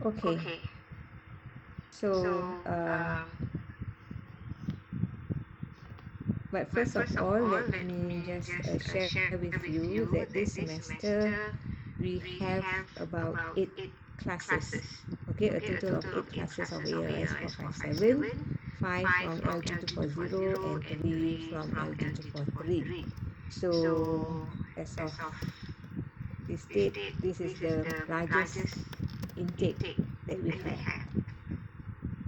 Okay. So, but first of all, let me just share with you that this semester we have about 8 classes. Okay, a total of 8 classes of ALS457, 5 from LG240 and 3 from LG243. So, as of this date, this is the largest intake that we have,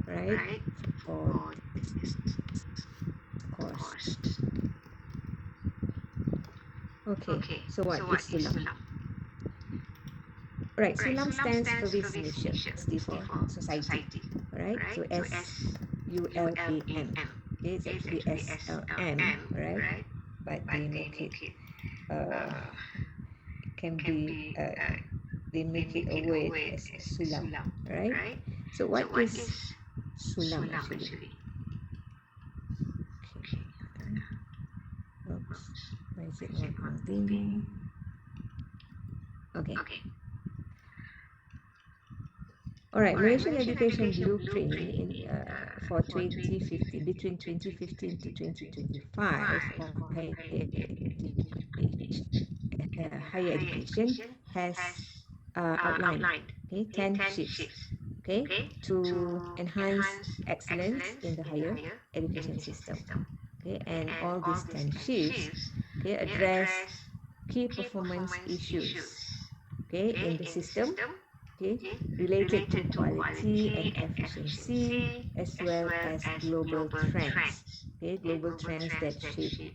right, for this course. Okay, so what is Sulam? Right, Sulam stands Service Malaysia, SD for Society. Alright, so SULAM. Okay, it's actually SLM, right? But they make it, can be, they make it a word as Sulam, right? So what is Sulam actually? Okay. Oops, why is it not moving? Okay. All right, Malaysian Education Blueprint in for 2015, between 2015 to 2025 for higher education has outlined, okay, 10 shifts, okay, to enhance excellence in the higher education system. Okay, and all these 10 shifts, okay, address key performance issues, okay, in the system, okay, related to quality and efficiency, as well as global trends, okay, global trends that shape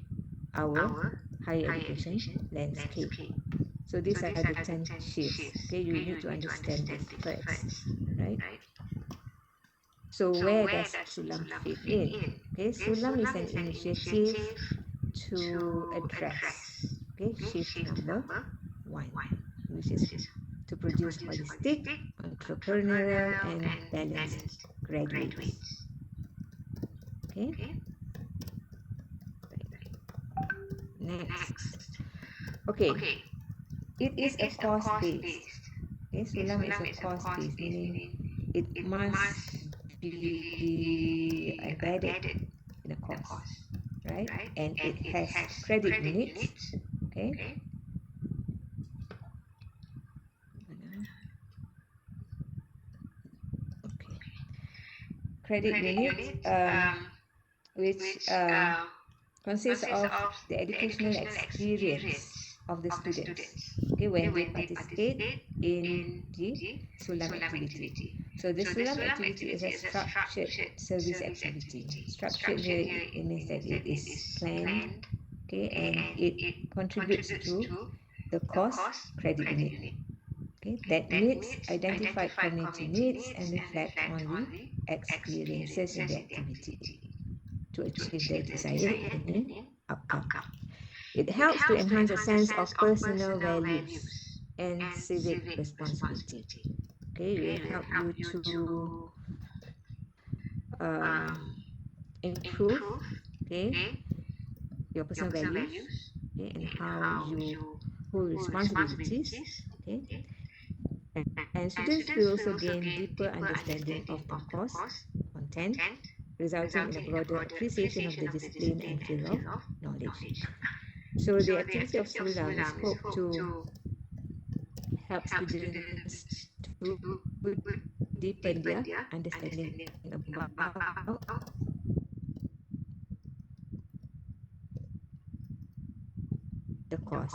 our higher education landscape. So these are the 10 shifts, okay, you need to understand this first, right? So where does Sulam fit in? Okay, Sulam is an initiative to address, okay, shift number 1, which is to produce holistic, entrepreneurial, and balanced graduates. Okay. Next. Okay. It is a course-based. Okay, Sulam is a course-based, meaning it must be embedded in a course, right? And it has credit units. Okay. Credit units, which consists of the educational experience of the students, okay, when they participate in the Sulam activity. So the Sulam activity is a structured service activity. Structured here, it means that it is planned, okay, and it contributes to the course credit unit. Okay, that meets identified community needs and reflect on the experiences in the activity to achieve the desired learning outcome. It helps to enhance a sense of personal values and civic responsibility. Okay, it will help you to improve, okay, your personal values, okay, and how you hold responsibilities, okay. And students will also gain deeper understanding of the course content, resulting in a broader appreciation of the discipline and field of knowledge. So the activity of Sulam is hoped to help students to deepen their understanding about the course.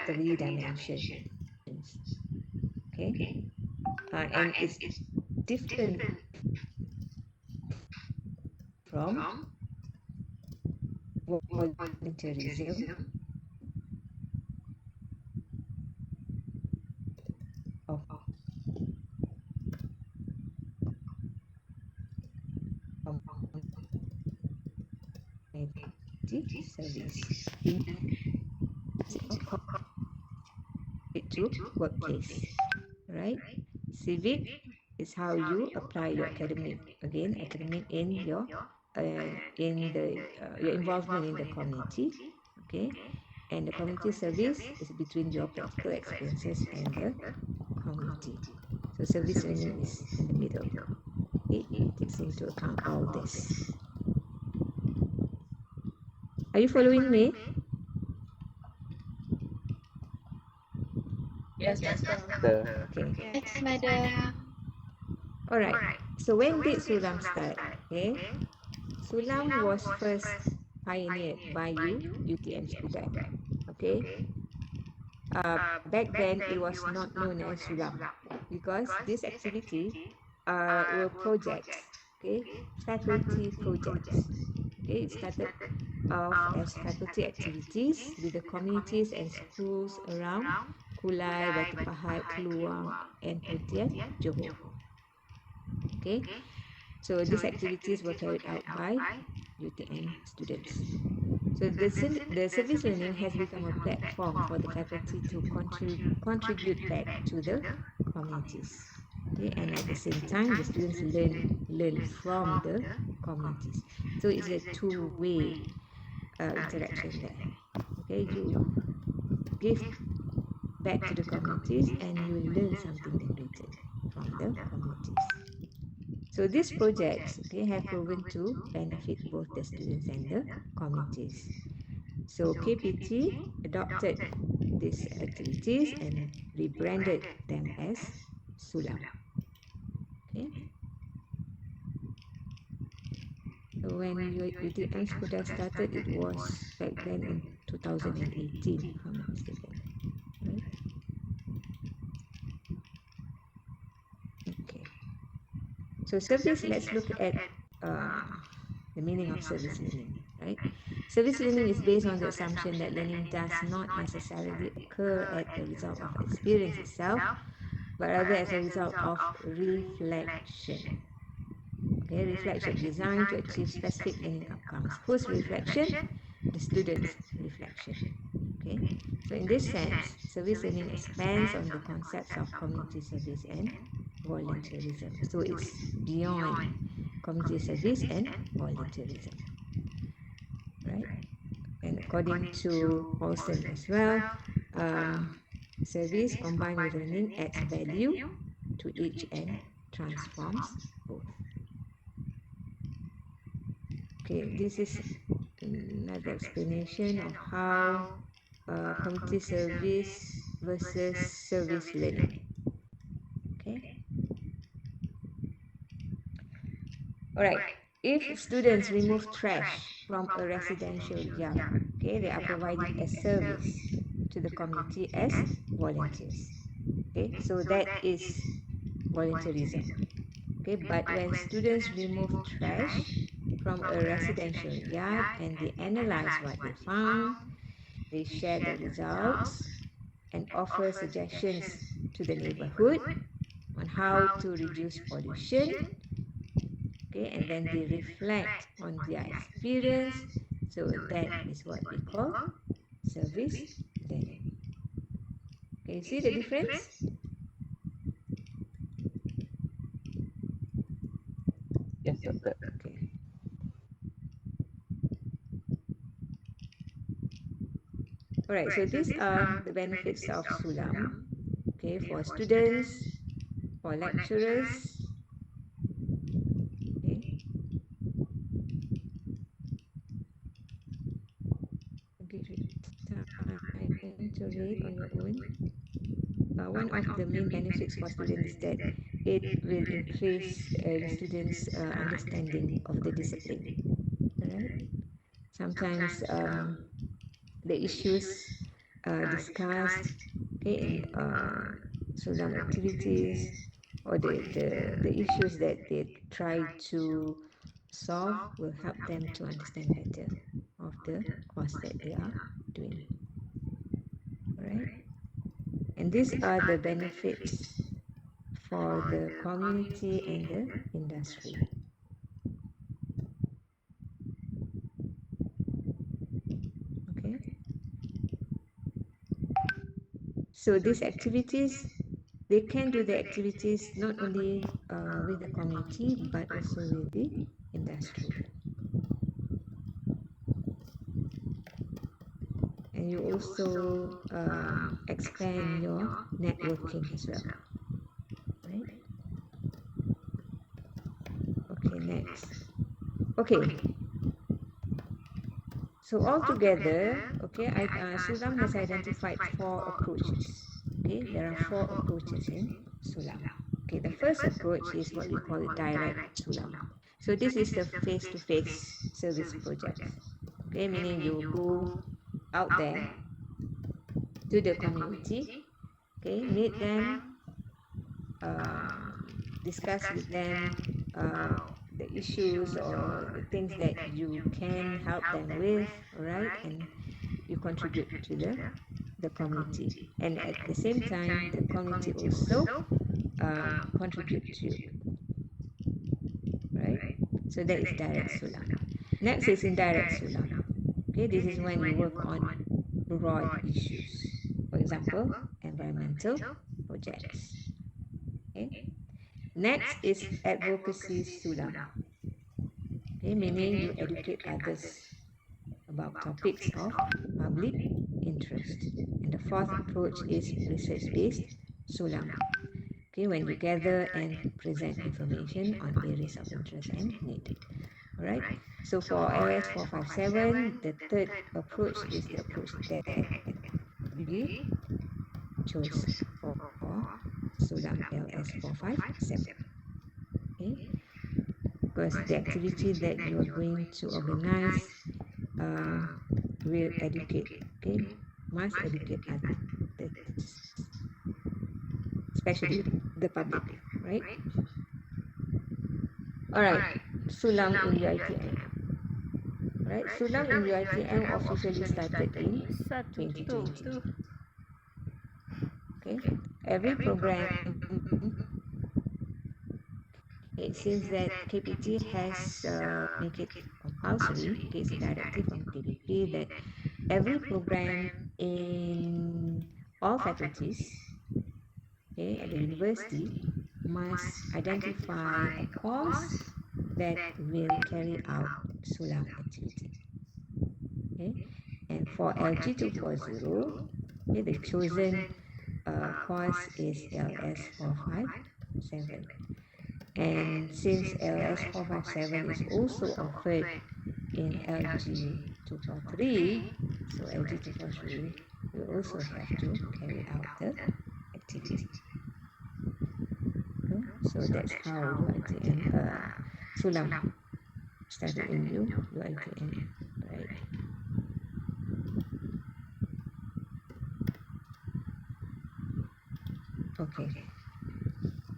Three dimensions, okay, and it's different from volunteerism of community service to workplace, right? Civic is how you apply your academic, again, academic in your your involvement in the community, okay? And the community service is between your practical experiences and the community. So service learning is in the middle. It takes into account all this. Are you following me? Yes, master. Okay. Yes, madam. All right. So when did Sulam start? Okay. Sulam was first pioneered by UTM student. Okay. Back then it was not known as Sulam because this activity were projects. Okay. Faculty projects. Okay. It started off as faculty activities with the communities and schools around Kulai, Batu Pahat, Keluang, and Pontian, Johor. Okay, so these activities were carried out by UTM students. So the service learning has become a platform for the faculty to contribute back to the communities. Okay, and at the same time, the students learn from the communities. So it's a two-way interaction there. Okay, you give back to the communities and you learn something in return from the communities. So these projects, okay, have proven to benefit both the students and the communities. So KPT adopted these activities and rebranded them as Sulam. Okay. So when UTM Skoda started, it was back then in 2018, if I'm not mistaken. Right? Okay. So service, let's look at the meaning of service learning, right? Service learning is based on the assumption that learning does not necessarily occur as a result of experience itself, but rather as a result of reflection. Okay, reflection designed to achieve specific learning outcomes. Whose reflection? The student's reflection. Okay, so in this sense, service learning expands on the concepts of community service and volunteerism. So it's beyond community service and volunteerism, right? And according to Paulson as well, service combined with learning adds value to each and transforms both. Okay, this is another explanation of how community service versus service learning. Okay. All right. If students remove trash from a residential yard, okay, they are providing a service to the community as volunteers. Okay, so that is volunteerism. Okay, but when students remove trash from a residential yard and they analyze what they found, they share the results and offer suggestions to the neighborhood on how to reduce pollution. Okay, and then they reflect on their experience. So that is what we call service learning. Okay, you see the difference? Yes, master. Okay. All right, so these are the benefits of Sulam. Okay, for students, for lecturers. Okay. Give it time to read on your own. One of the main benefits for students is that it will increase the students' understanding of the discipline. Right? Sometimes the issues discussed, okay, in Sulam activities, or the issues that they try to solve will help them to understand better of the course that they are doing. All right, and these are the benefits for the community and the industry. Okay, so these activities, they can do the activities not only with the community but also with the industry. And you also expand your networking as well, right? Okay, next. Okay, so altogether, okay, Sulam has identified 4 approaches. Okay, there are 4 approaches in Sulam. Okay, the first approach is what we call it direct Sulam. So this is the face-to-face service projects. Okay, meaning you go out there to the community, okay, meet them, discuss with them the issues or the things that you can help them with, all right, and you contribute to the community. And at the same time, the community also contribute to you, right? So that is direct Sulam. Next is indirect Sulam. Okay, this is when you work on broad issues. For example, environmental projects. Okay. Next is advocacy Sulam. Okay, meaning you educate others about topics of public interest. And the fourth approach is research-based Sulam. Okay, when you gather and present information on areas of interest and need. All right. So for ALS457, the third approach is the approach that we chose for Sulam LS457. Okay, because the activity that you are going to organize will educate, okay, must educate others, especially the public, right? All right, Sulam in UiTM. Right, Sulam in UiTM officially started in 2020. Okay, every program, okay, since that KPT has make it compulsory, okay, it's a directive from KPT that every program in all faculties, okay, at the university must identify a course that will carry out Sulam activity. Okay, and for LG240, okay, the chosen course is LS457. And since LS457 is also offered in LG243, so LG243 will also have to carry out the activity. Okay? So that's how UiTM Sulam started in UiTM, right? Okay.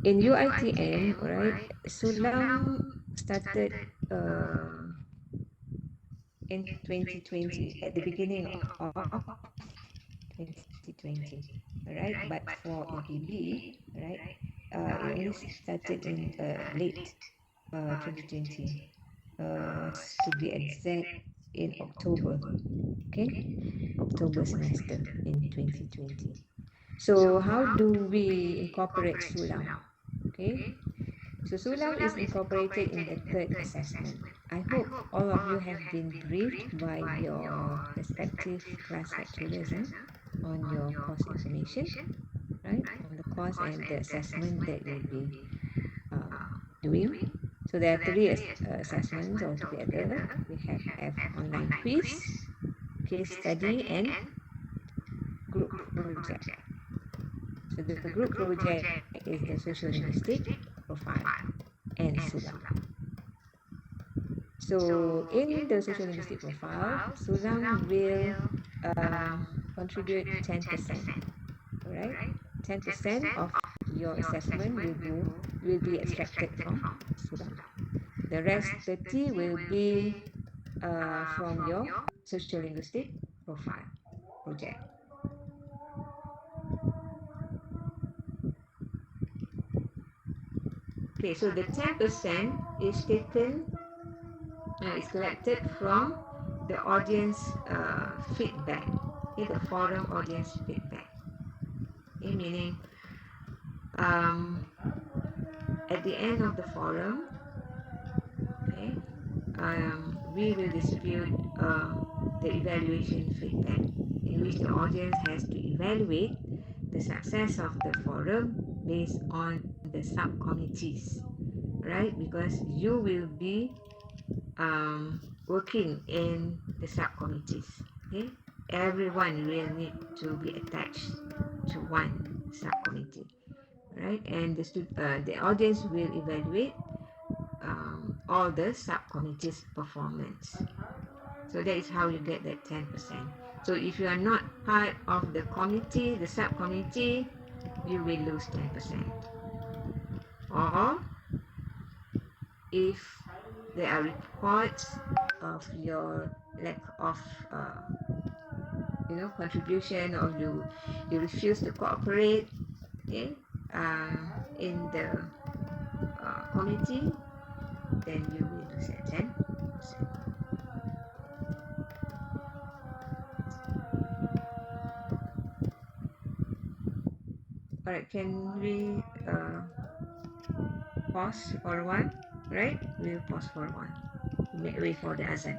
In UiTM, right, Sulam started in 2020, at the beginning of 2020, right? But for APB, right, it only started in late 2020, to be exact, in October, okay? October semester in 2020. So how do we incorporate Sulam? Okay, so Sulam is incorporated in the third assessment. I hope all of you have been briefed by your respective class lecturers on your course information, right? On the course and the assessment that you'll be doing. So there are 3 assessments altogether. We have online quiz, case study, and group project. So the group project is the social linguistic profile and Sulam. So in the social linguistic profile, Sulam will contribute 10%. All right, 10% of your assessment will be extracted from Sulam. The rest 30 will be from your social linguistic profile project. Okay, so the 10% is taken, is collected from the audience feedback, okay, the forum audience feedback. Okay, meaning at the end of the forum, okay, we will distribute the evaluation feedback in which the audience has to evaluate the success of the forum based on the subcommittees, right? Because you will be working in the subcommittees, okay? Everyone will need to be attached to one subcommittee, right? And the audience will evaluate all the subcommittees' performance. So that is how you get that 10%. So if you are not part of the committee, the subcommittee, you will lose 10%. Or if there are reports of your lack of contribution, or you refuse to cooperate, okay, in the committee, then you will lose at 10%. All right, can we pause for a while? Right, we'll pause for a while. Wait for the azan.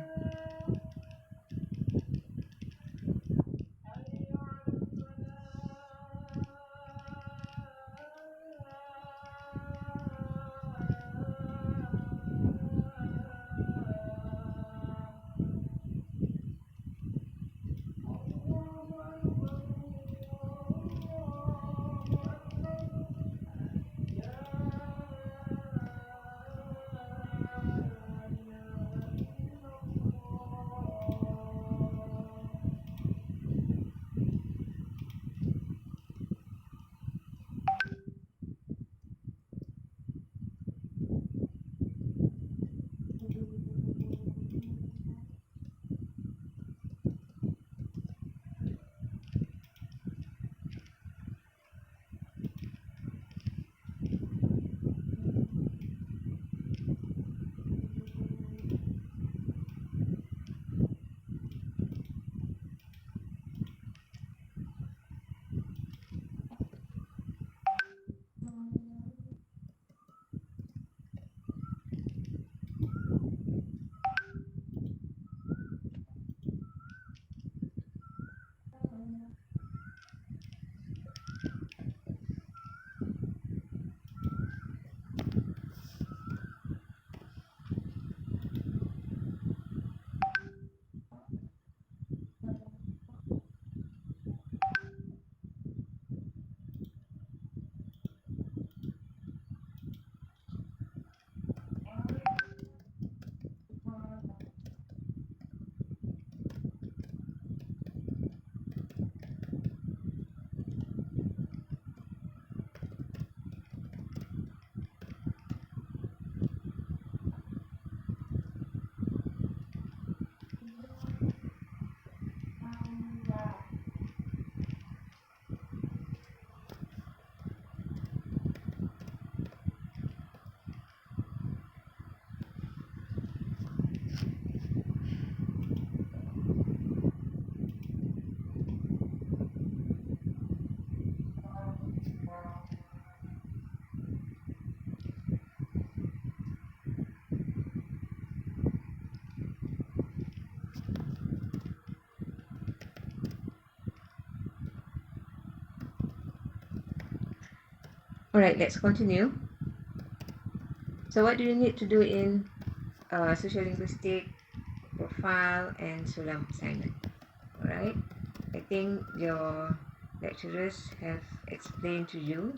All right, let's continue. So what do you need to do in social linguistic profile and Sulam assignment? All right, I think your lecturers have explained to you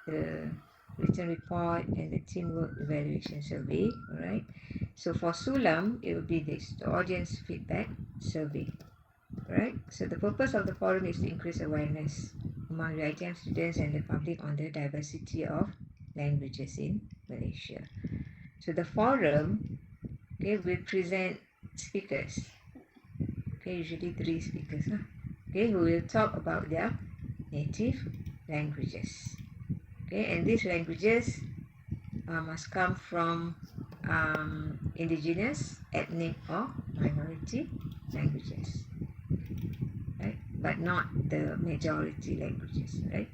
the written report and the teamwork evaluation survey. All right, so for Sulam, it will be this, the audience feedback survey. Right, so the purpose of the forum is to increase awareness among the ITM students and the public on the diversity of languages in Malaysia. So the forum, okay, will present speakers, okay, usually 3 speakers, okay, who will talk about their native languages. Okay, and these languages must come from indigenous, ethnic, or minority languages, right? But not the majority languages, right?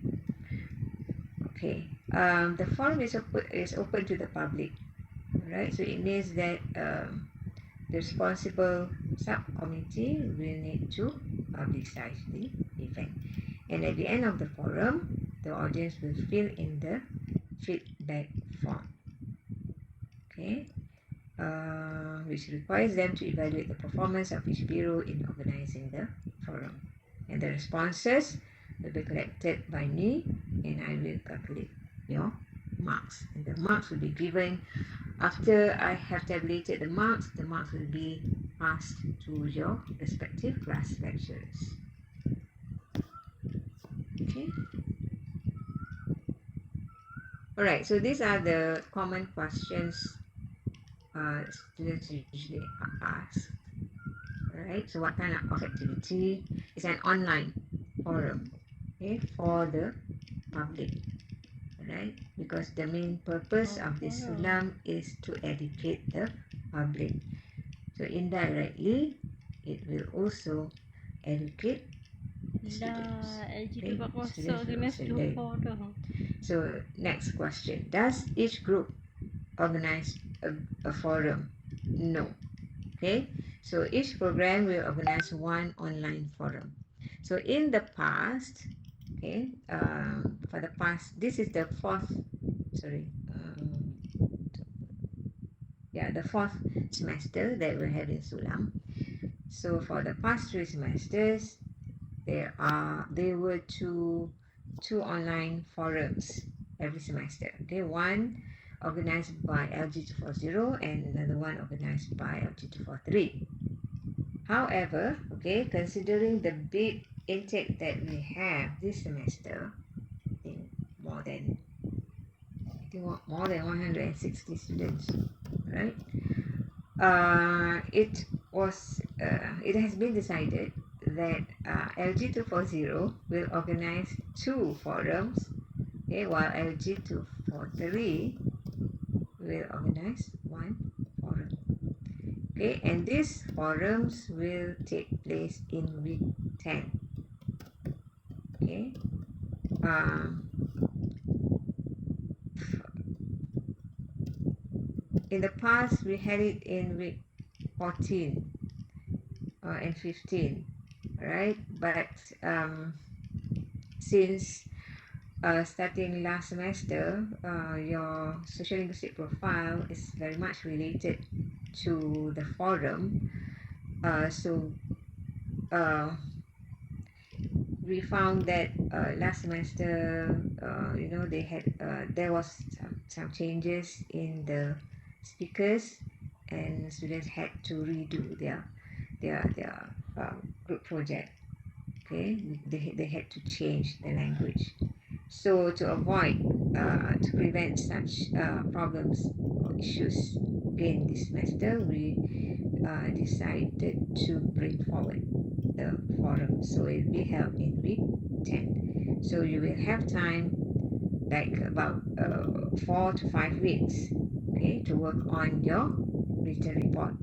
Okay, the forum is open to the public, right? So it means that the responsible subcommittee will need to publicize the event. And at the end of the forum, the audience will fill in the feedback form, okay, which requires them to evaluate the performance of each bureau in organizing the forum. And the responses will be collected by me, and I will calculate your marks. And the marks will be given after I have tabulated the marks. The marks will be passed to your respective class lecturers. Okay. All right. So these are the common questions students usually ask. Right, so what kind of activity is an online forum, okay, for the public, right? Because the main purpose of this Sulam is to educate the public. So indirectly, it will also educate the students. Okay, students will also learn. So next question: does each group organize a forum? No. Okay, so each program will organize one online forum. So in the past, okay, for the past, this is the fourth, sorry, the fourth semester that we have in Sulam. So for the past 3 semesters, there were two online forums every semester. Okay, one organized by LG240 and another one organized by LG243. However, okay, considering the big intake that we have this semester, I think more than more than 160 students, right? It has been decided that LG240 will organize 2 forums, okay, while LG243 will organize 1 forum. Okay, and these forums will take place in week 10. Okay, in the past we had it in week 14 and 15, right? But since starting last semester, your social linguistic profile is very much related to the forum. So we found that last semester, there was some changes in the speakers, and students had to redo their group project. Okay, they had to change the language. So to avoid, to prevent such problems or issues again this semester, we decided to bring forward the forum. So it will be held in week 10. So you will have time, like about 4 to 5 weeks, okay, to work on your written report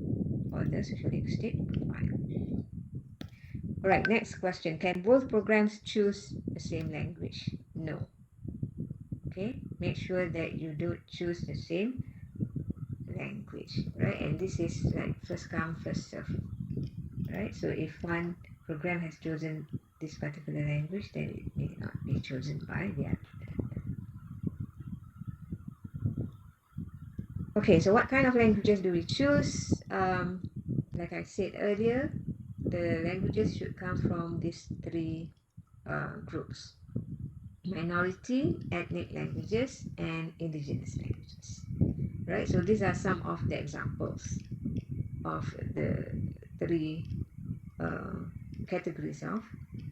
for the social linguistic profile. All right, next question. Can both programs choose the same language? No. Okay, make sure that you don't choose the same language, right? And this is like first come, first serve, right? So if one program has chosen this particular language, then it may not be chosen by the other. Okay, so what kind of languages do we choose? Like I said earlier, the languages should come from these 3 groups: minority, ethnic languages, and indigenous languages. Right, so these are some of the examples of the 3 categories of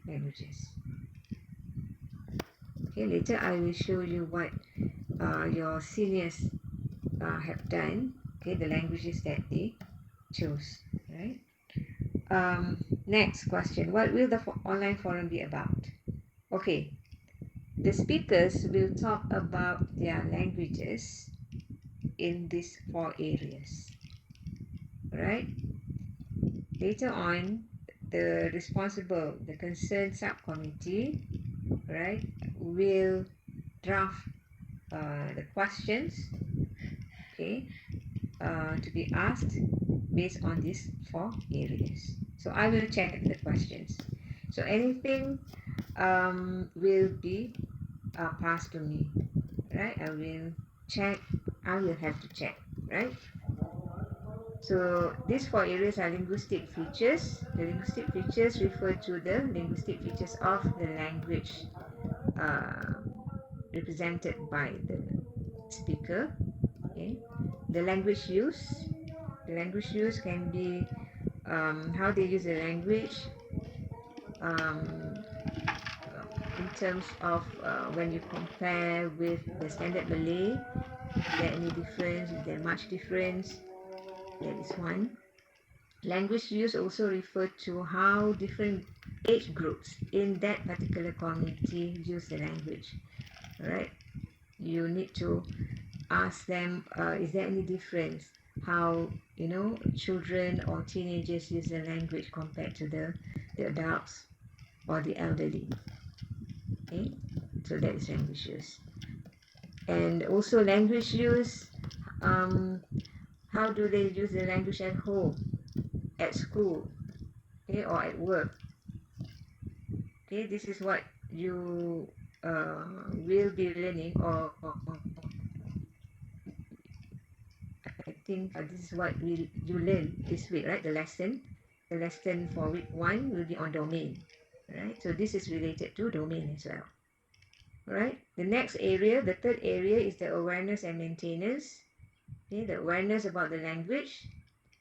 languages. Okay, later I will show you what your seniors have done, okay, the languages that they chose, right? Next question, what will the online forum be about? Okay, the speakers will talk about their languages in these 4 areas, right? Later on, the concerned subcommittee, right, will draft the questions, okay, to be asked based on these 4 areas. So I will check the questions. So anything will be passed to me, right? I will check. I will have to check, right? So these 4 areas are linguistic features. The linguistic features refer to the linguistic features of the language uh, represented by the speaker. Okay, the language use. The language use can be how they use the language um, in terms of when you compare with the standard Malay. Is there any difference? Is there much difference? That is one. Language use also refer to how different age groups in that particular community use the language. Right? You need to ask them, is there any difference how children or teenagers use the language compared to the adults or the elderly? Okay, so that is language use. And also language use, um, how do they use the language at home, at school, okay, or at work? Okay, this is what you will be learning, or I think this is what you learn this week, right? The lesson for week 1 will be on domain, right? So this is related to domain as well, right? The next area, the third area, is the awareness and maintenance. Okay, the awareness about the language,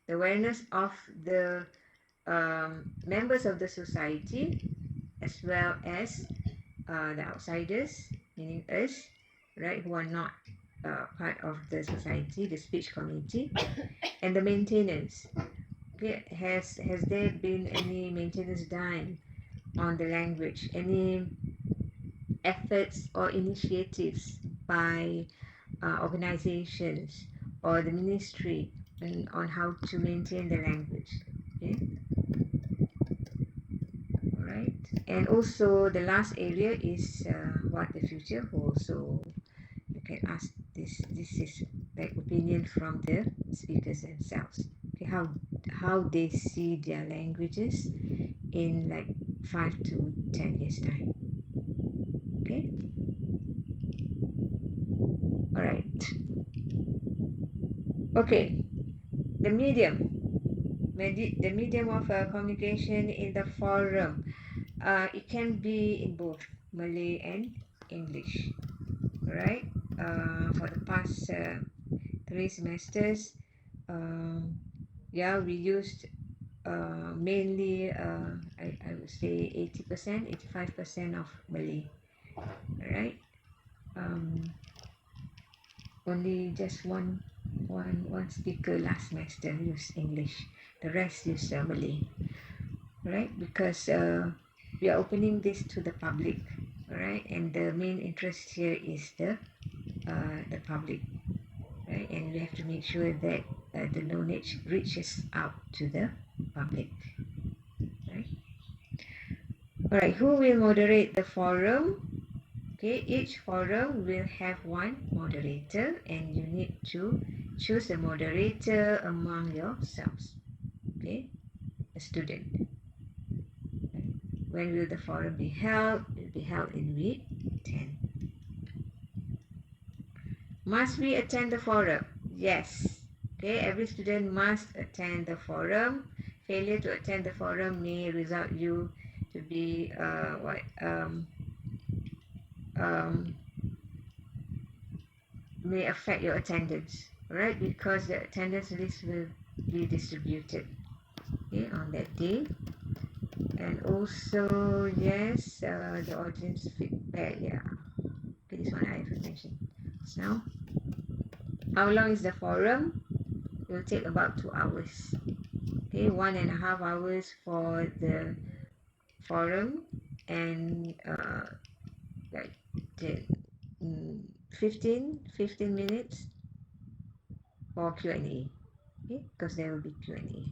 the awareness of the members of the society, as well as the outsiders, meaning us, right, who are not part of the society, the speech community, and the maintenance. Okay, has there been any maintenance done on the language? Any efforts or initiatives by organizations or the ministry on how to maintain the language? Okay, all right. And also the last area is what the future holds. So you can ask this. This is like opinion from the speakers themselves. Okay, how they see their languages in like 5 to 10 years time. Okay, all right. Okay, the the medium of communication in the forum. It can be in both Malay and English, right? For the past 3 semesters, um, yeah, we used mainly, I would say 80%, 85% of Malay, right? Um, Only just one speaker last semester used English. The rest use Malay, right? Because we are opening this to the public, right? And the main interest here is the public, right? And we have to make sure that the knowledge reaches out to the public, right? All right, who will moderate the forum? Okay, each forum will have one moderator, and you need to choose a moderator among yourselves. Okay, a student. When will the forum be held? It will be held in week 10. Must we attend the forum? Yes. Okay, every student must attend the forum. Failure to attend the forum may result you to be um, may affect your attendance, right? Because the attendance list will be distributed, okay, on that day. And also, yes, the audience feedback, yeah. Okay, this one I have mentioned just now. How long is the forum? It will take about 2 hours. Okay, 1.5 hours for the forum, and like 10, 15 minutes for Q&A. Okay, because there will be Q&A.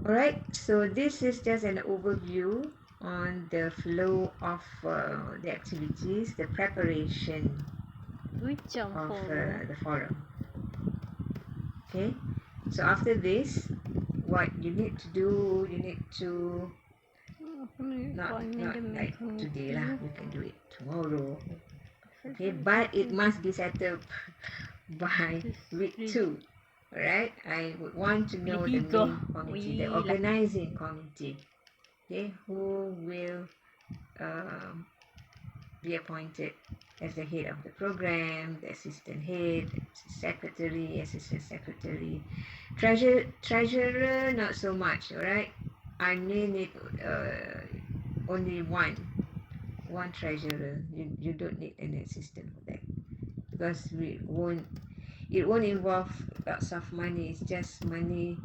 Alright, so this is just an overview on the flow of the activities, the preparation Which of forum? the forum. Okay, so after this, what you need to do, you need to not like today lah, you can do it tomorrow. Okay, but it must be set up by week 2. Alright, I would want to know the main committee, the organizing committee. Okay, who will be appointed as the head of the program, the assistant head, secretary, assistant secretary, treasurer, not so much. All right, I may need only one treasurer. You don't need an assistant for that, because it won't involve lots of money. It's just money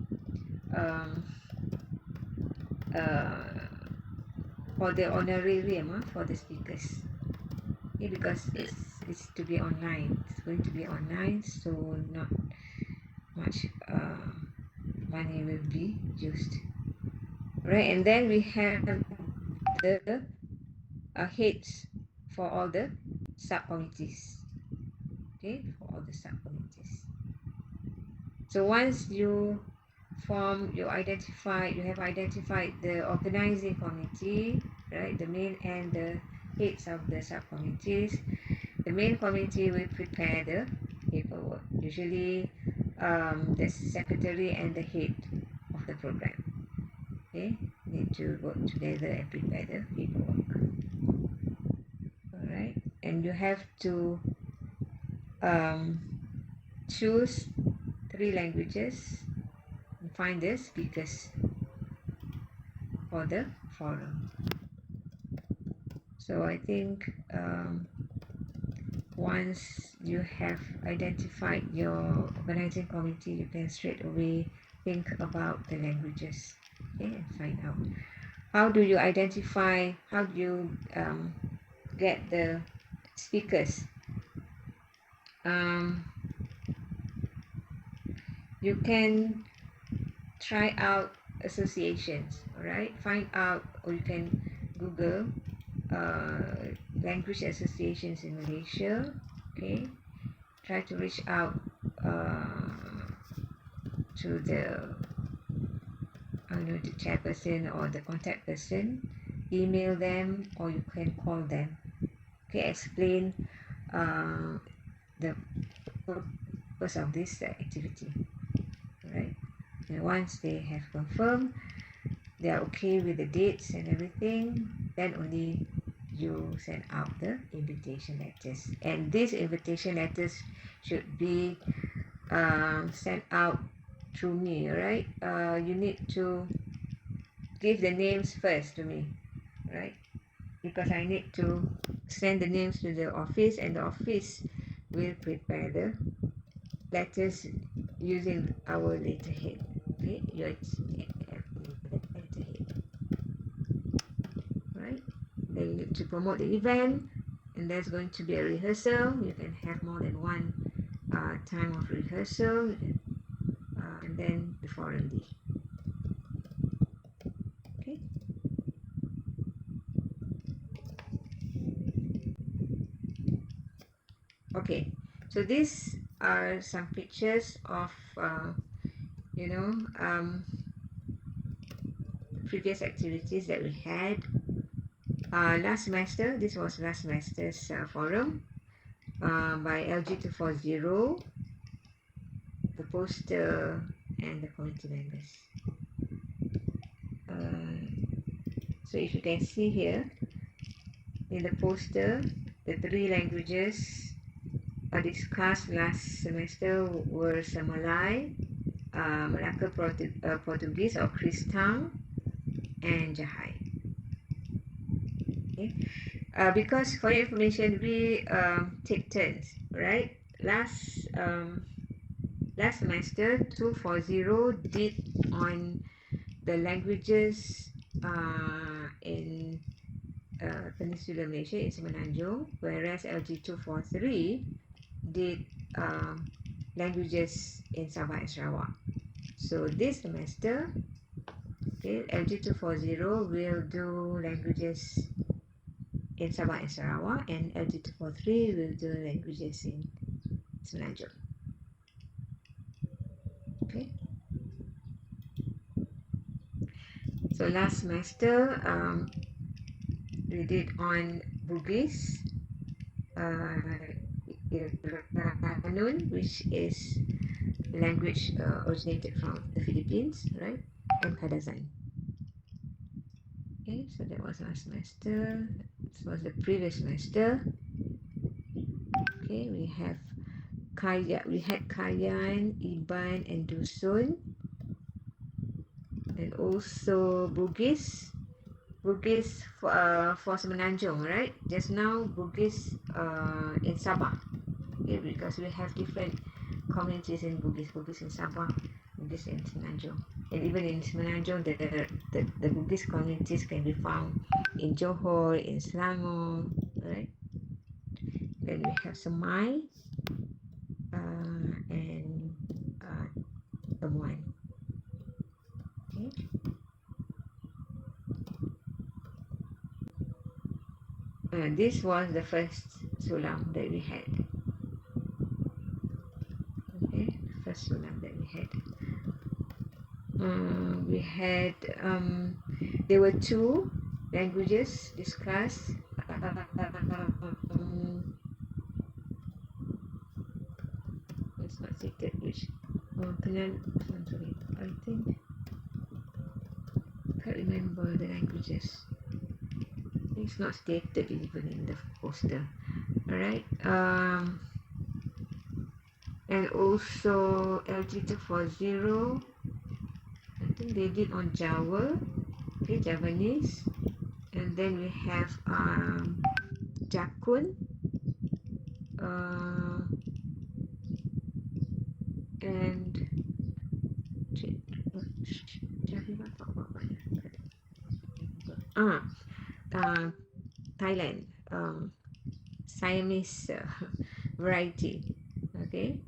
um, uh, for the honorarium for the speakers. Okay, because it's to be online. It's going to be online, so not much money will be used. Right, and then we have the heads for all the subcommittees. Okay, for all the subcommittees. So once you have identified the organizing committee, right, the main and the heads of the subcommittees. The main committee will prepare the paperwork. Usually, the secretary and the head of the program, okay, need to work together and prepare the paperwork. All right, and you have to choose 3 languages and find the speakers for the forum. So I think once you have identified your organizing committee, you can straight away think about the languages, okay, and find out how do you get the speakers. You can try out associations, all right, find out, or you can Google language associations in Malaysia. Okay, try to reach out to the chairperson or the contact person, email them, or you can call them. Okay, explain the purpose of this activity. Right, and once they have confirmed they are okay with the dates and everything, then only you send out the invitation letters. And these invitation letters should be sent out through me, right? You need to give the names first to me, right? Because I need to send the names to the office, and the office will prepare the letters using our letterhead. Okay, your letterhead, right? Then you need to promote the event, and there's going to be a rehearsal. You can have more than one time of rehearsal, and then the forum day. Okay. Okay, so these are some pictures of previous activities that we had last semester. This was last semester's forum by LG240, the poster, and the committee members. So if you can see here in the poster, the 3 languages discussed last semester were Malay, Malacca Portuguese or Kristang, and Jahai. Okay. Because for your information, we take turns, right? Last semester, 240 did on the languages in Peninsula Malaysia in Semenanjung, whereas LG243 did languages in Sabah and Sarawak. So this semester, okay, LG240 will do languages in Sabah and Sarawak, and LG243 will do languages in Semenanjung. Okay. So last semester, we did on Bugis, Iranun, which is language originated from the Philippines, right? And Kadazan. Okay, so that was last semester. This was the previous semester. Okay, we had Kayan, Iban, and Dusun, and also Bugis for Semenanjung, right? Just now Bugis in Sabah, okay, because we have different communities in Bugis in Sabah, Bugis in Semenanjung, and even in Semenanjung, the Bugis communities can be found in Johor, in Selangor, right? Then we have Semai and Temuan. Okay. This was the first Sulam that we had. Okay, first Sulam that we had. There were two languages discussed. It's not stated which. Sorry, I think can't remember the languages. It's not stated even in the poster. All right. And also LG240. I think they did on Java. Okay, Javanese. And then we have Jakun, and ah, Thailand, Siamese variety. Okay,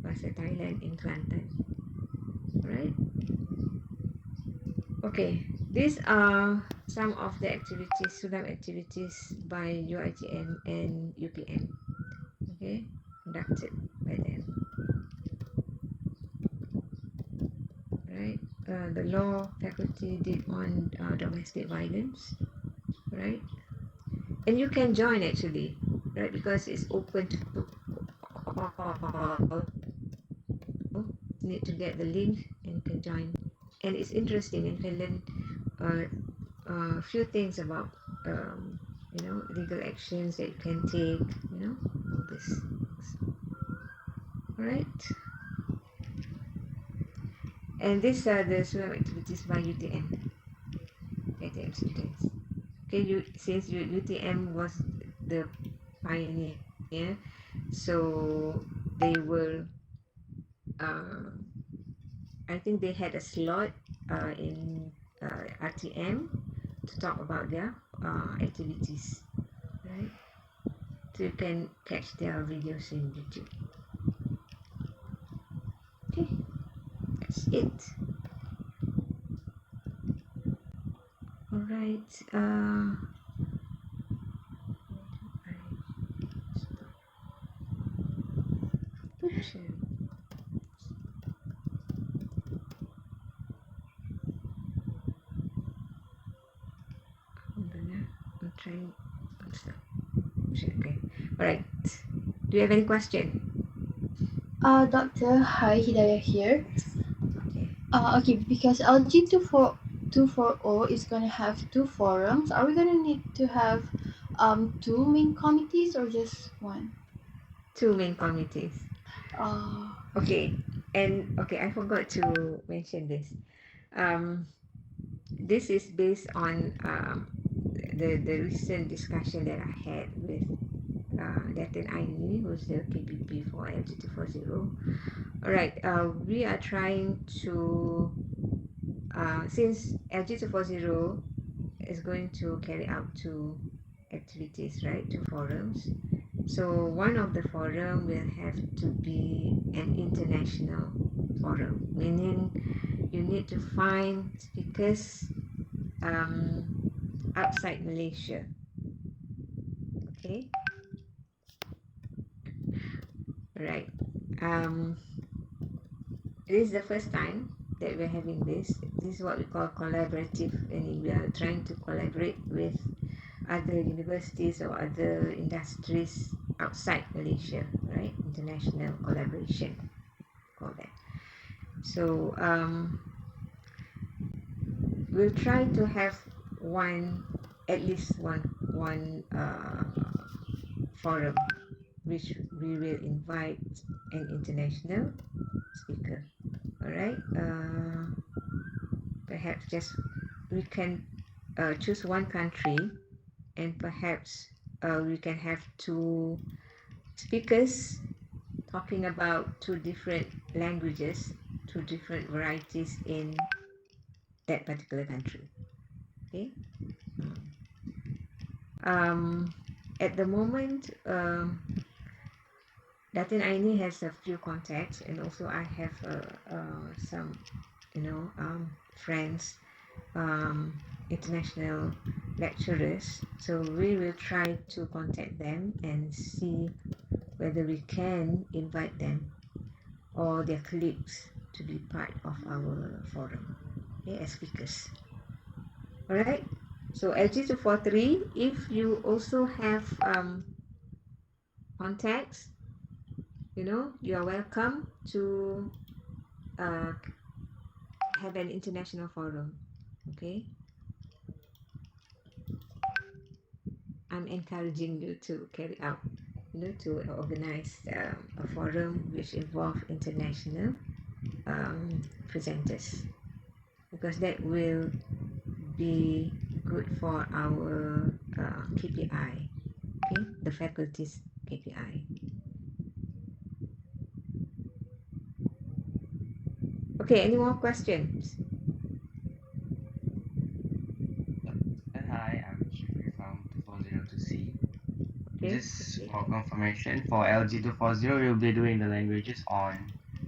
bahasa Thailand in Kelantan. Right. Okay, these are some of the activities, Sulam activities by UiTM and UPM. Okay, conducted by them. Right. The law faculty did on domestic violence, right? And you can join actually, right? Because it's open to all. You need to get the link and you can join. And it's interesting, and you can learn a few things about legal actions that you can take, all this. All right. And these are the swim activities by UTM students. Okay, since UTM was the pioneer, so they were, I think they had a slot in RTM to talk about their activities, right? So you can catch their videos in YouTube. Okay, that's it. All right. Oops. I'm trying. Okay. All right. Do you have any question? Doctor, hi, Hidayah here. Okay. Okay, because LG240 is gonna have two forums. Are we gonna need to have two main committees or just one? Two main committees. Uh, Okay. And okay, I forgot to mention this. This is based on the recent discussion that I had with Datin Aini, who's the KPP for LG240. All right, we are trying to, since LG240 is going to carry out two activities, right, two forums. So one of the forum will have to be an international forum, meaning you need to find speakers outside Malaysia. Okay, right. This is the first time that we're having this. This is what we call collaborative, and we are trying to collaborate with other universities or other industries outside Malaysia, right? International collaboration, call that. So we'll try to have at least one forum, which we will invite an international speaker. All right. Perhaps just we can choose one country, and perhaps we can have two speakers talking about two different languages, two different varieties in that particular country. Okay. At the moment, Datin Aini has a few contacts, and also I have some, friends, international lecturers. So we will try to contact them and see whether we can invite them or their colleagues to be part of our forum, okay, as speakers. All right. So LG243, if you also have contacts, you are welcome to have an international forum. Okay. I'm encouraging you to carry out, to organize a forum which involve international presenters, because that will be good for our KPI, okay, the faculty's KPI. Okay, any more questions? Hi, I'm Shifri from 240 Okay, Just okay. for confirmation, for LG240, we'll be doing the languages on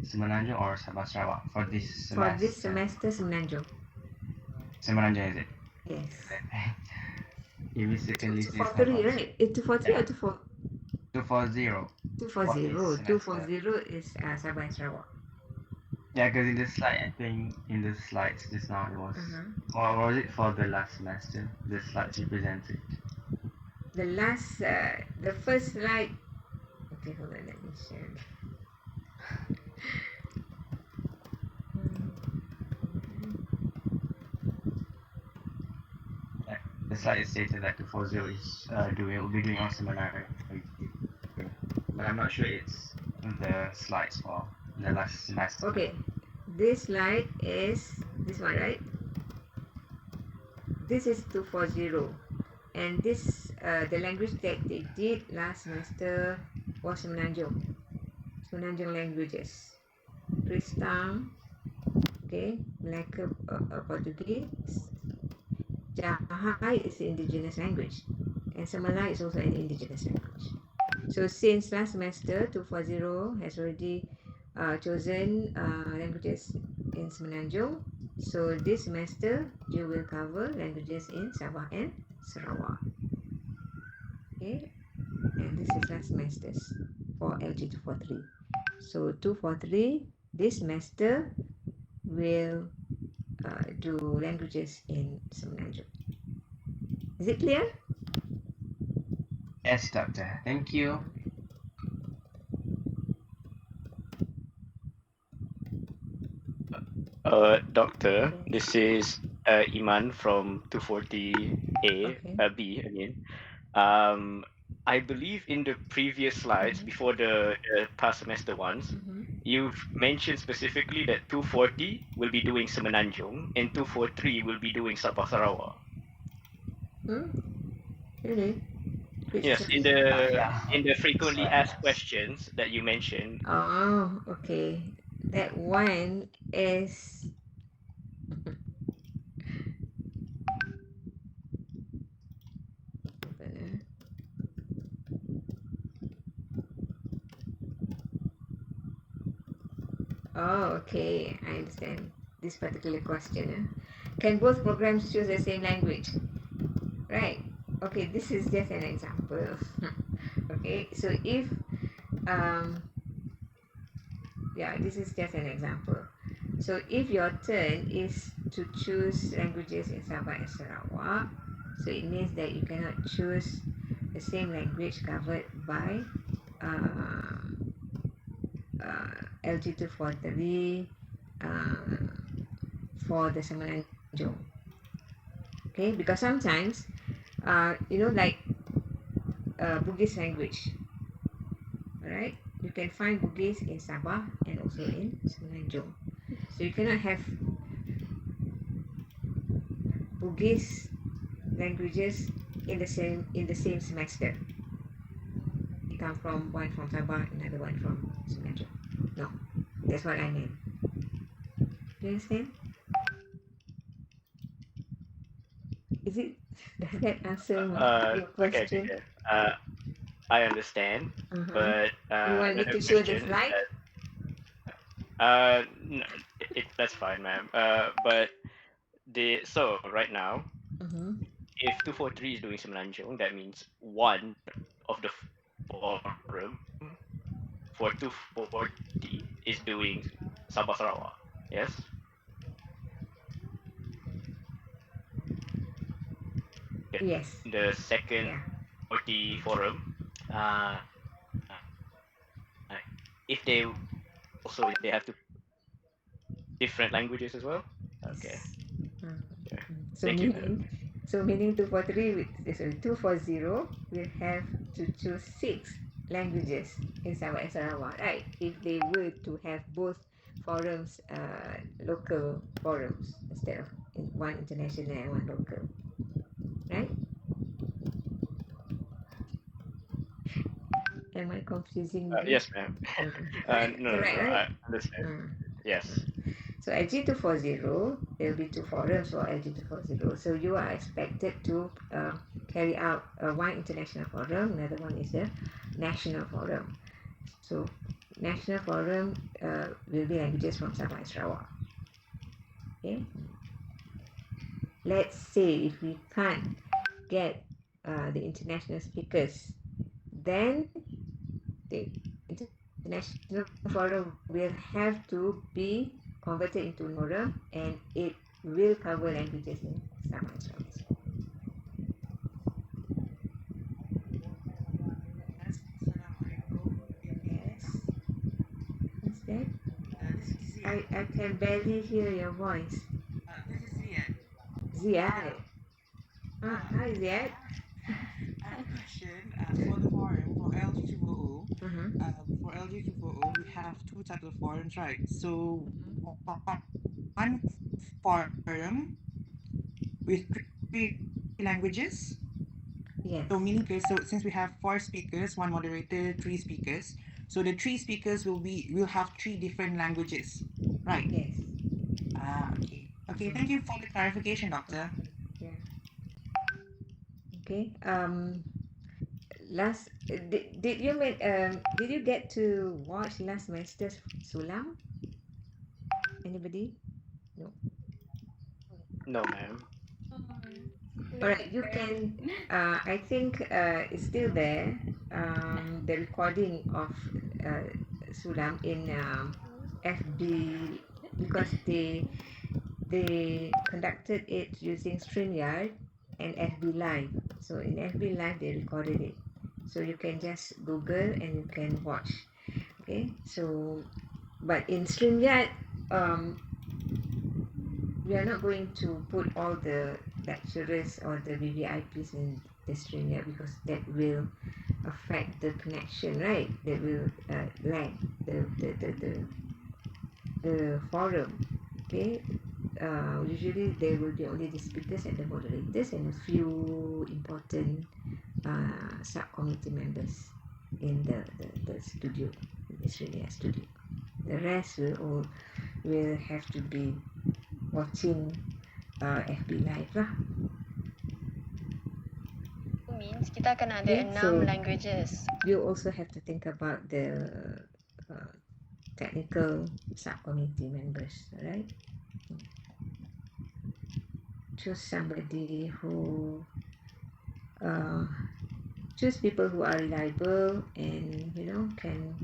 Semenanjung or Sabah Sarawak for this For this semester. semester, Semenanjung. Semenanjung, is it? Yes. You mistakenly say 243, Sabah. right? 243 Yeah, or 24? 240 for this 240. semester. 240 is Sabah and Sarawak. Yeah, because in the slide, I think in the slides just now it was, or was it for the last semester? The slides you presented. The first slide. Okay, hold on, let me share. Yeah, the slide stated that 240 is will be doing on seminar, but I'm not sure it's the slides for the last semester. Okay, this slide is this one, right? This is 240, and this the language that they did last semester was Semenanjung languages, Kristang, okay, Malacca, Portuguese. Jahai is the indigenous language, and Semalai is also an indigenous language. So since last semester, 240 has already chosen languages in Semenanjung. So this semester, you will cover languages in Sabah and Sarawak. Okay, and this is last semester's for LG243. So 243 this semester will do languages in Semenanjung. Is it clear? Yes, doctor. Thank you. Doctor, Okay. this is Iman from 240A, Okay. B again. I believe in the previous slides, before the past semester ones, you've mentioned specifically that 240 will be doing Semenanjung and 243 will be doing Sabah Sarawak. Really? Which Yes, class? Yeah, in the that's frequently right. asked questions that you mentioned. Oh, okay. That one is oh, okay. I understand this particular question. Can both programs choose the same language? Right. Okay, this is just an example. Okay, so if um yeah, this is just an example. So if your turn is to choose languages in Sabah and Sarawak, so it means that you cannot choose the same language covered by uh, LG243 for the Semenanjung. Okay, because sometimes, like Bugis language, right? You can find Bugis in Sabah and also in Semenanjung. So you cannot have Bugis languages in the same semester. It come from one from Sabah, another one from Semenanjung. No, that's what I mean. Do you understand? Is it does that answer your Okay, okay, question? okay. I understand, Uh-huh. but You want me another to show the question. slide? No, that's fine, ma'am. But so right now, Uh-huh. if 243 is doing Semenanjung, that means one of the forum for 240 is doing Sabah Sarawak. Yes. Yes. The second Yeah. 40 forum, uh, if they also they have to different languages as well. Okay. Yes. Mm. Okay. So Thank you, ma'am. meaning 243 sorry 240 will have to choose 6 languages in Sabah and Sarawak, right? If they were to have both forums, local forums instead of one international and one local, right? Am I confusing you? Yes, ma'am. Correct, No, no, correct, no. right? I understand. Mm. Yes. So LG240, there will be 2 forums for LG240. So you are expected to carry out one international forum, another one is a national forum. So national forum will be languages from Sabah and Sarawak. Okay. Let's say if we can't get the international speakers, then the international forum will have to be converted into forum and it will cover languages in Sabah and Sarawak. Yes, Assalamualaikum. Yes. What's that? This is Ziad. I can barely hear your voice. This is Ziad. Ziad. Ah, Uh, hi Ziad. I have a question for the forum for LG240. Uh-huh. For LG240, we have two types of forums, right? So one forum with three languages. Yes. So meaning, okay, so since we have four speakers, one moderator, three speakers, so the three speakers will have three different languages, right? Yes. Okay. Okay, thank you for the clarification, doctor. Yeah. Okay. Last did you get to watch last semester's Sulam? Anybody? No. No, ma'am. All right, you can. I think it's still there. The recording of Sulam in FB because they conducted it using StreamYard and FB Live. So in FB Live they recorded it. So you can just Google and you can watch. Okay. So but in StreamYard, um, we are not going to put all the lecturers or the VVIPs in the stream yet because that will affect the connection, right? That will lag the forum. Okay. usually there will be only the speakers and the moderators and a few important subcommittee members in the studio, this really a studio. The rest will have to be watching FB Live lah. Means kita akan ada Okay, 6 so languages. you also have to think about the technical subcommittee members, right? Choose somebody who choose people who are reliable and can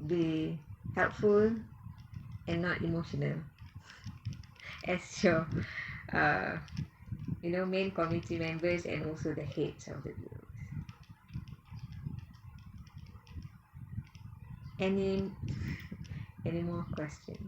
be helpful and not emotional as your main committee members and also the heads of the group. Any more questions?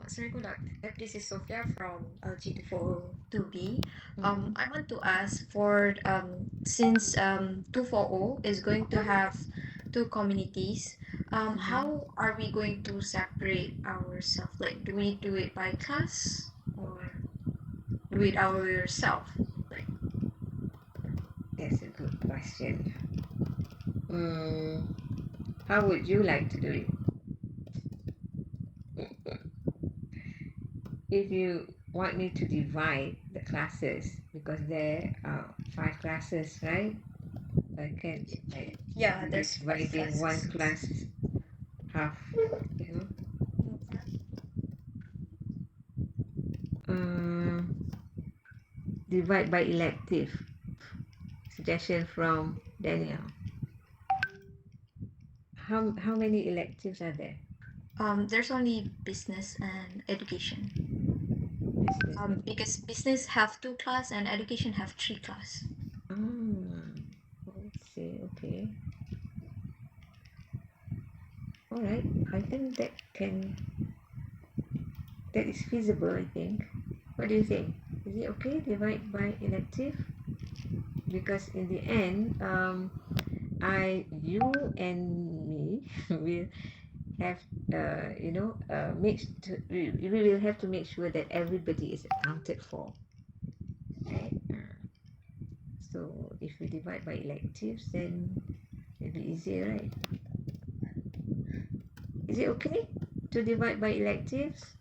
Sorry, Kudak. This is Sophia from LG242B. I want to ask for since 240 is going to have two communities, how are we going to separate ourselves? Like, do we do it by class or do it ourselves? Like, That's a good question. How would you like to do it? If you want me to divide the classes, because there are 5 classes, right? I can yeah, there's 5 dividing one classes. class half, divide by elective. Suggestion from Daniel. How many electives are there? There's only business and education. Business. Because business have 2 class and education have 3 class. Let's see. Okay. All right. I think that is feasible. I think. What do you think? Is it okay? Divide by elective? Because in the end, you and me will have we will have to make sure that everybody is accounted for, right? So if we divide by electives, then it'll be easier, right? Is it okay to divide by electives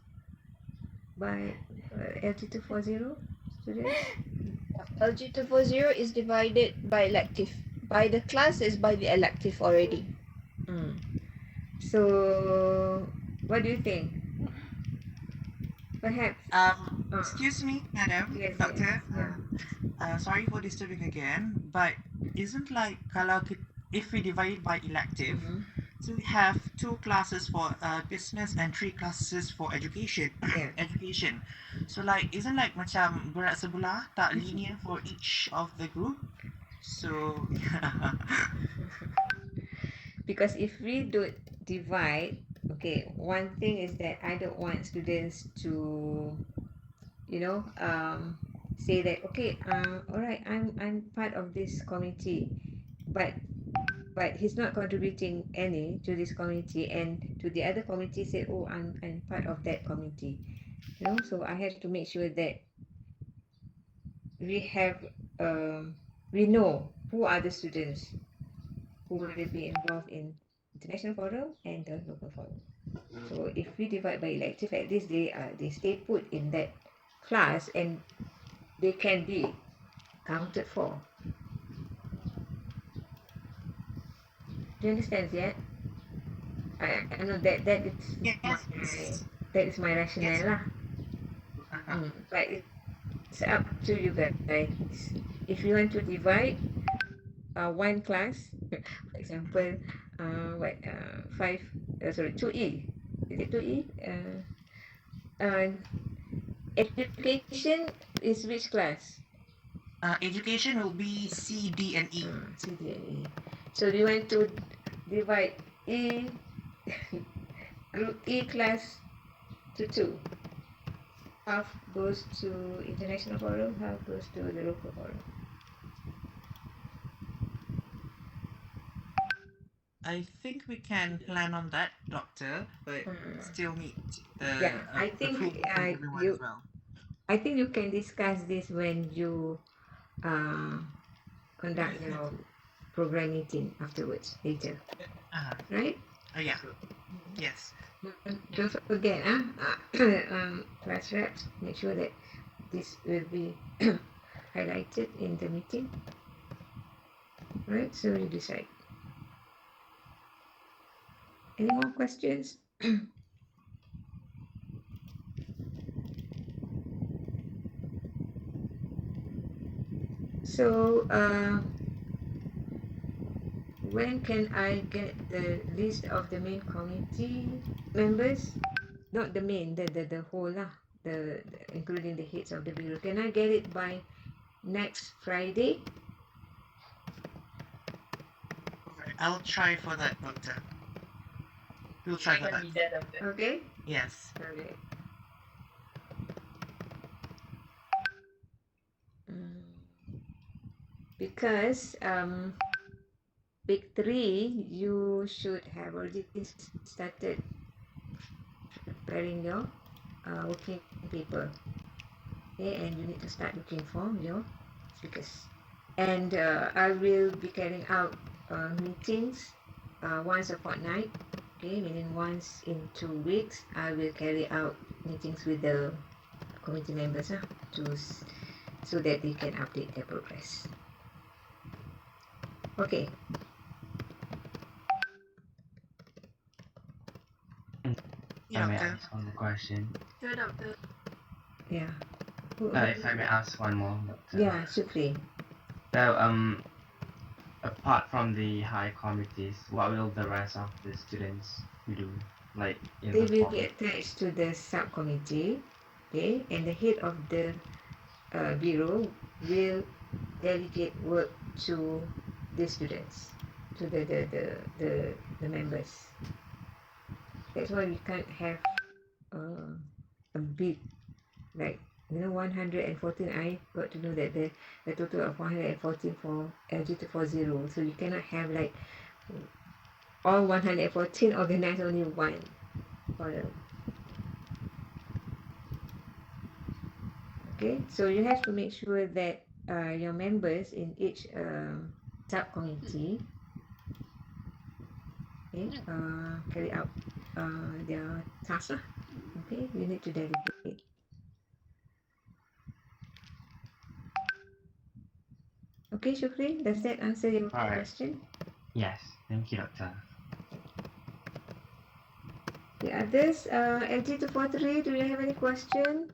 by LG240 students? LG240 is divided by elective. By the class is by the elective already. So what do you think? Perhaps Excuse me, madam, yes, doctor. yeah. Sorry for disturbing again, but isn't like if we divide by elective, so we have 2 classes for business and 3 classes for education. Yeah. Education. So like isn't like macam berat sebelah tak linear for each of the group. So Because if we don't divide, okay, one thing is that I don't want students to say that, okay, all right, I'm part of this committee, but he's not contributing any to this committee, and to the other committee say, oh, I'm part of that committee. So I have to make sure that we have we know who are the students who will be involved in international forum and the local forum. So if we divide by elective, at least they stay put in that class and they can be counted for. Do you understand yet? I know that is my rationale lah. But it's up to you guys. If you want to divide one class, for example, 2E. Is it 2E? Education is which class? education will be C, D, and E. C, D, and E. So do you want to divide E, group E class to 2? Half goes to international forum, half goes to the local forum. I think we can plan on that, Doctor, but still need Yeah, I think approval from everyone as well. I think you can discuss this when you conduct your program meeting afterwards later, right? Yeah. Yes. Don't forget, class reps, make sure that this will be highlighted in the meeting, right? So you decide. Any more questions? So, when can I get the list of the main committee members? Not the main, the whole lah, including the heads of the bureau. Can I get it by next Friday? I'll try for that, Doctor. We'll try for that. Okay. Yes. Okay. Because week 3 you should have already started preparing your working paper, okay, and you need to start looking for your speakers. And I will be carrying out meetings once a fortnight, okay, meaning once in 2 weeks I will carry out meetings with the committee members so that they can update their progress. Okay. If I may ask one more question. Sure, Doctor. Yeah. If I may ask one more, Doctor. Yeah, Sukri. So, apart from the high committees, what will the rest of the students do? Like in They the will fall? be attached to the subcommittee, okay, and the head of the bureau will delegate work to the students, to the members. That's why we can't have a big, like, 114. I got to know that the total of 114 for LG240. So you cannot have like all 114 organized only one forum. Okay, so you have to make sure that your members in each subcommittee, okay, carry out their task. Okay, you need to delegate. Okay, Shukri, does that answer your question? Yes, thank you, Doctor. The others, LG243, do you have any question?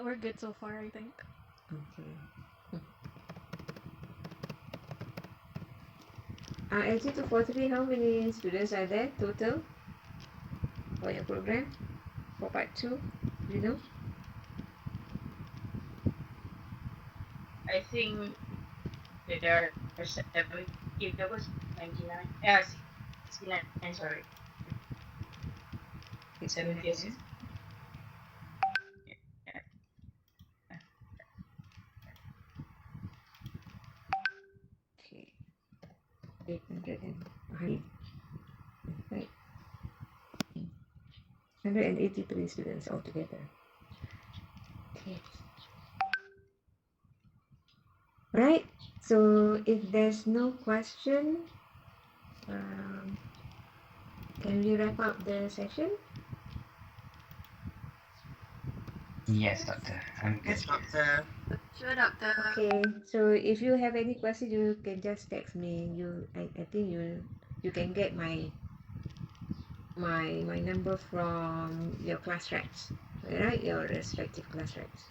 We're good so far, I think. Okay. LG243, how many students are there total for your program? For part 2, do you know? I think that there are 7. If there was 99, 69, sorry. 70 assistants. Okay. 800 right. 183 students altogether. Okay. Right. So if there's no question, can we wrap up the session? Yes, Doctor. I'm good. Yes, Doctor. Sure, Doctor. Okay. So if you have any question, you can just text me. I think you can get my number from your class reps, right? Your respective class reps.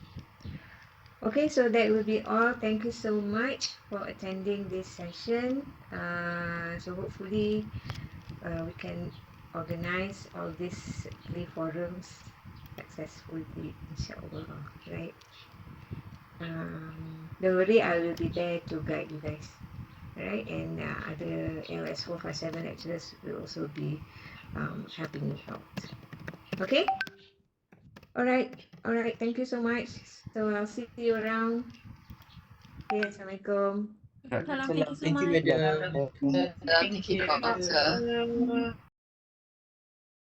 Okay, so that will be all. Thank you so much for attending this session. So hopefully we can organize all these 3 forums successfully, inshallah, right? Don't worry, I will be there to guide you guys, right? And other ALS457 lecturers will also be helping you out. Okay? All right. Thank you so much. So I'll see you around. Okay, Assalamualaikum. Salam, thank you so Thank you, much. madam. Thank Thank you, you. Doctor.